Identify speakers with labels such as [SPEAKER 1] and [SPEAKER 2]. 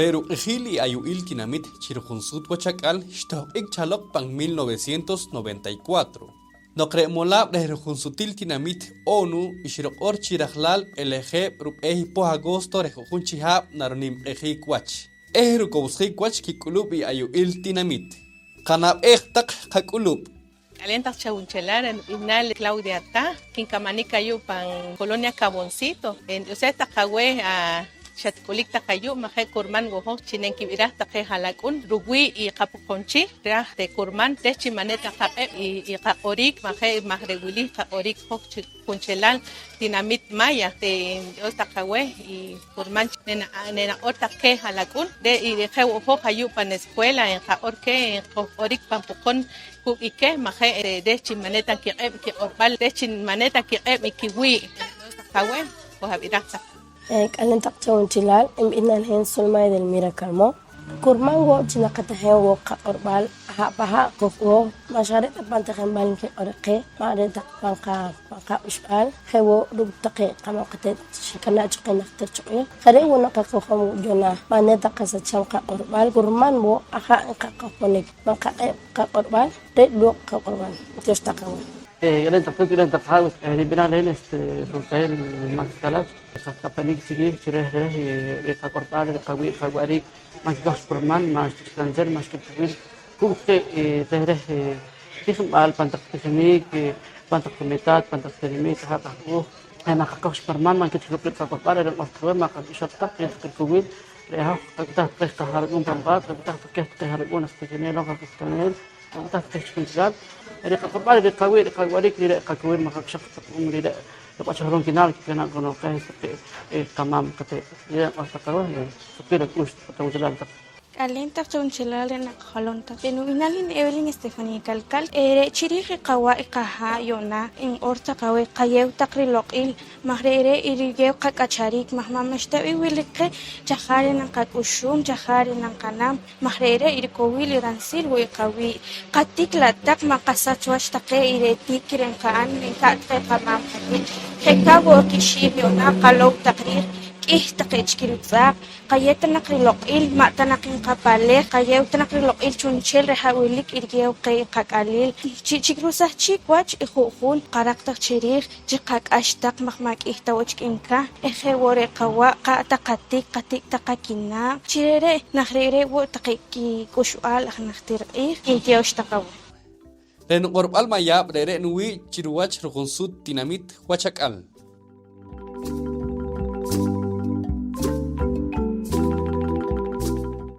[SPEAKER 1] Reru Ejili Ayuil Tinamit Chirjunsut Huachakal Xtohik Chalok Pan 1994. Nocremolab Rejunsutil Tinamit ONU Ishirok Chirajlal LG Rup Ejipo Agosto Rejunchihab Naronim Ejikwach. Ejerukowskikwach Kikulub y Ayuil Tinamit. Kanab Ejtak Kakulub.
[SPEAKER 2] Alientas Chaunchelar, en Inal Claudia Ta, Quincamanica Yupan, Colonia Caboncito, en Useta Cahue a Chatkulik Takayu, Maje Kurman Goho, Chinenkivirah Take Halakun, Rugui y Capuconchi, Rah de Kurman, Techimaneta Kaep y Kaorik, Maje Mahreguili, Kaorik Hoch Kunchelal, Dinamit Maya, de Ostakawe y Kurman, Nena Otake Halakun, de y de Jeho Hayupan Escuela, en Kaorke, en Orik Pampocon, Ike, Maje de Chimaneta Kiep, Orbal, de Chimaneta Kiep y Kiwi, Ostakawe, Ojavirata.
[SPEAKER 3] Kalentak Chaunchilal, Inal Hen Solmay del Miracalmo, Kurmango, Chinacatahewo, Orbal, Baha, Koko, Masharet, Pantakan Balinke Orke, Mareta Panka, Panka Ushal, Hewo, Rubtake, Kamakate, Shikanach, Kanachtachoe, Karewo Nakakohom, Jona, Maneta Kasachanka Orbal, Kurmanbo, Aha and Kakaponik, Maka Orbal, Red Block Kakorban, Jostakawa.
[SPEAKER 4] Galen taktik galen takhaw libina leen rukail maktalat khatapanik sigi chireh reka kortal qawi qawari masgah perman mas kanzer mas kutwil kuke tehreh tism al pantak teknik pantak komitat pantak terimik haqu ana khaqash perman man kithluk reka kortal dan qawwa ma qad ishatta kuwil leha qad taharagun pamqat qad taharagun astajene lo qad أنت تكشف ريق قبل ريق قوي ريق وريك ريق قوي ما خشخ تقوم ريق يبقى شهرون كنال كنا قلنا كه تمام كته يا أصدقائي سكير كوش توجدان
[SPEAKER 5] Alenta Chaunchelar en Jalonta. Benuinalin Evelyn Stephanie Calcal. Chiriji Kawa Ikaha Yona in Orta Kawe Kayew Takrilokil. Mahrere Irigeo Kakacharik Mahmamashtawi Willike Jahari Nankakushum Jahari Nankanam. Mahrere Irkowil Ransil Wikawi. Katikla Tak Makasachwash Take Iretikiren Kaan in Katre Kamam. Hekawo Kishib Yona Kalo Takrir. Taqechkiltzaq qayetana qriloqil ma'tanakin qapale qayewtana qriloqil chunchel rehawilik irgew qaqalil chichikrusaj chikwach ijuqul qaraqtaq chirij chiqaqashtaq maqmak'ijtawachk'inka ejewore qawa qataqatik qatik taqakina chirere najrere wo taqiki kushual ajnajtirqij intiyawshtaqaw
[SPEAKER 1] En Orbal Mayab Rere Nui Chiruach Rugunsut Tinamit Huachakal.